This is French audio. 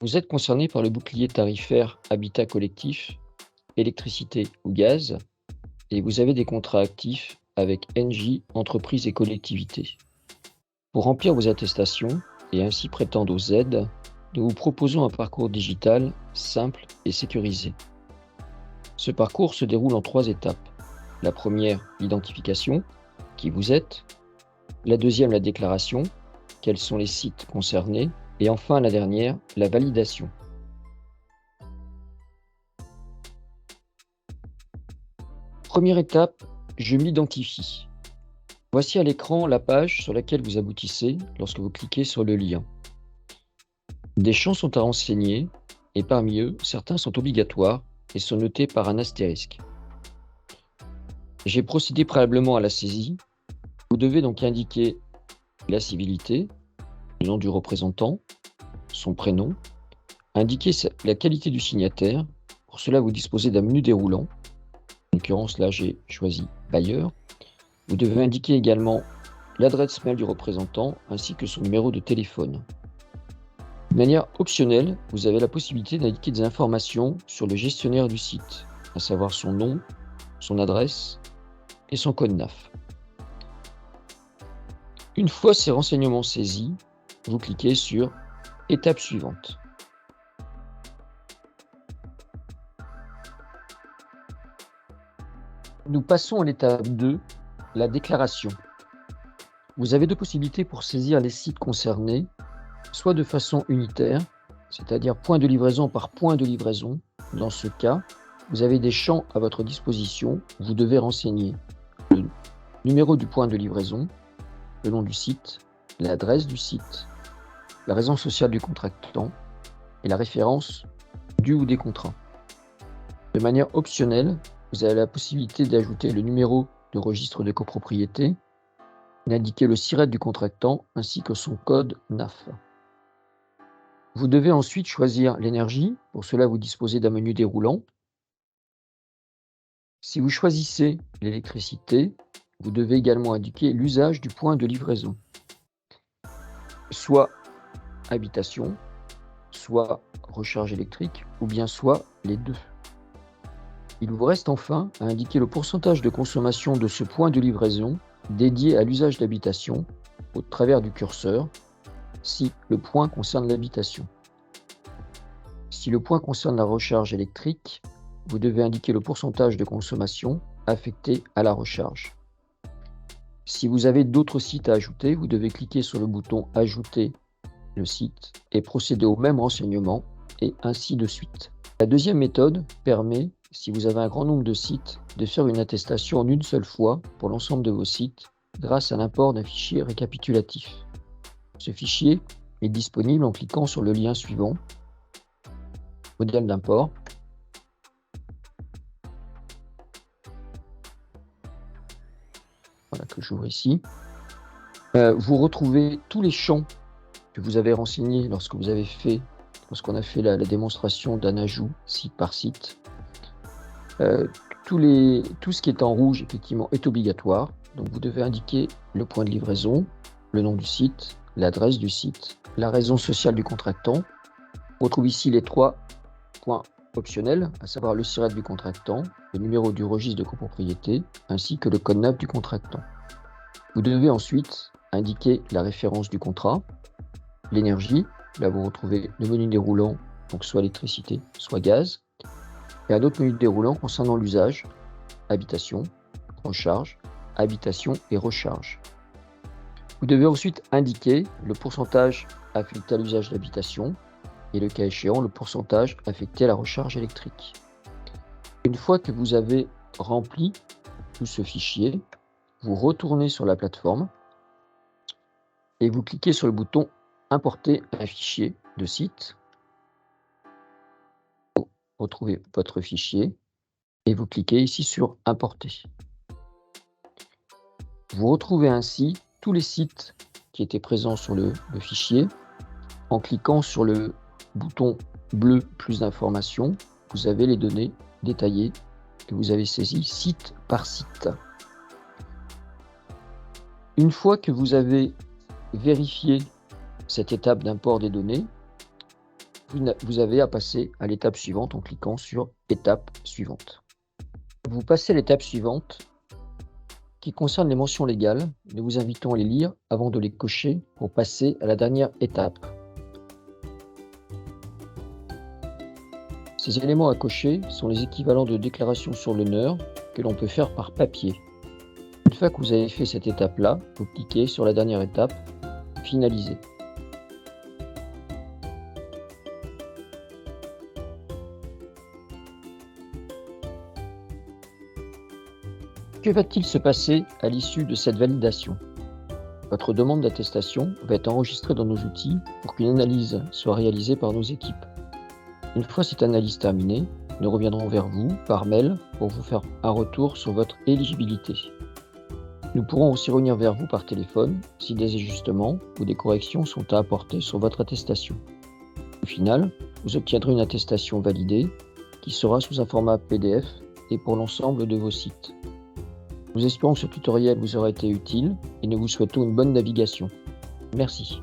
Vous êtes concerné par le bouclier tarifaire habitat collectif, électricité ou gaz, et vous avez des contrats actifs avec Engie, entreprises et collectivités. Pour remplir vos attestations et ainsi prétendre aux aides, nous vous proposons un parcours digital simple et sécurisé. Ce parcours se déroule en 3 étapes. La première, l'identification, qui vous êtes. La deuxième, la déclaration, quels sont les sites concernés. Et enfin, la dernière, la validation. Première étape, je m'identifie. Voici à l'écran la page sur laquelle vous aboutissez lorsque vous cliquez sur le lien. Des champs sont à renseigner et parmi eux, certains sont obligatoires et sont notés par un astérisque. J'ai procédé préalablement à la saisie. Vous devez donc indiquer la civilité, le nom du représentant, son prénom, indiquer la qualité du signataire. Pour cela, vous disposez d'un menu déroulant. En l'occurrence, là, j'ai choisi bailleur. Vous devez indiquer également l'adresse mail du représentant ainsi que son numéro de téléphone. De manière optionnelle, vous avez la possibilité d'indiquer des informations sur le gestionnaire du site, à savoir son nom, son adresse et son code NAF. Une fois ces renseignements saisis, vous cliquez sur « Étape suivante ». Nous passons à l'étape 2, la déclaration. Vous avez 2 possibilités pour saisir les sites concernés, soit de façon unitaire, c'est-à-dire point de livraison par point de livraison. Dans ce cas, vous avez des champs à votre disposition. Vous devez renseigner le numéro du point de livraison, le nom du site, l'adresse du site, la raison sociale du contractant et la référence du ou des contrats. De manière optionnelle, vous avez la possibilité d'ajouter le numéro de registre de copropriété, d'indiquer le SIRET du contractant ainsi que son code NAF. Vous devez ensuite choisir l'énergie. Pour cela, vous disposez d'un menu déroulant. Si vous choisissez l'électricité, vous devez également indiquer l'usage du point de livraison, soit habitation, soit recharge électrique, ou bien soit les deux. Il vous reste enfin à indiquer le pourcentage de consommation de ce point de livraison dédié à l'usage d'habitation au travers du curseur, si le point concerne l'habitation. Si le point concerne la recharge électrique, vous devez indiquer le pourcentage de consommation affecté à la recharge. Si vous avez d'autres sites à ajouter, vous devez cliquer sur le bouton « Ajouter le site » et procéder au même renseignement, et ainsi de suite. La deuxième méthode permet, si vous avez un grand nombre de sites, de faire une attestation en une seule fois pour l'ensemble de vos sites grâce à l'import d'un fichier récapitulatif. Ce fichier est disponible en cliquant sur le lien suivant, modèle d'import. Voilà, que j'ouvre ici. Vous retrouvez tous les champs que vous avez renseignés lorsqu'on a fait la démonstration d'un ajout site par site. Tout ce qui est en rouge, effectivement, est obligatoire. Donc vous devez indiquer le point de livraison, le nom du site, l'adresse du site, la raison sociale du contractant. On retrouve ici les 3 points optionnels, à savoir le SIRET du contractant, le numéro du registre de copropriété, ainsi que le code NAF du contractant. Vous devez ensuite indiquer la référence du contrat, l'énergie. Là, vous retrouvez le menu déroulant, donc soit électricité, soit gaz, et un autre menu déroulant concernant l'usage, habitation, recharge, habitation et recharge. Vous devez ensuite indiquer le pourcentage affecté à l'usage d'habitation et le cas échéant, le pourcentage affecté à la recharge électrique. Une fois que vous avez rempli tout ce fichier, vous retournez sur la plateforme et vous cliquez sur le bouton « Importer un fichier de site ». Vous retrouvez votre fichier et vous cliquez ici sur « Importer ». Vous retrouvez ainsi tous les sites qui étaient présents sur le fichier. En cliquant sur le bouton bleu « Plus d'informations », vous avez les données détaillées que vous avez saisies site par site. Une fois que vous avez vérifié cette étape d'import des données, vous avez à passer à l'étape suivante en cliquant sur étape suivante. Vous passez à l'étape suivante qui concerne les mentions légales. Nous vous invitons à les lire avant de les cocher pour passer à la dernière étape. Ces éléments à cocher sont les équivalents de déclaration sur l'honneur que l'on peut faire par papier. Une fois que vous avez fait cette étape-là, vous cliquez sur la dernière étape, finaliser. Que va-t-il se passer à l'issue de cette validation? Votre demande d'attestation va être enregistrée dans nos outils pour qu'une analyse soit réalisée par nos équipes. Une fois cette analyse terminée, nous reviendrons vers vous par mail pour vous faire un retour sur votre éligibilité. Nous pourrons aussi revenir vers vous par téléphone si des ajustements ou des corrections sont à apporter sur votre attestation. Au final, vous obtiendrez une attestation validée qui sera sous un format PDF et pour l'ensemble de vos sites. Nous espérons que ce tutoriel vous aura été utile et nous vous souhaitons une bonne navigation. Merci.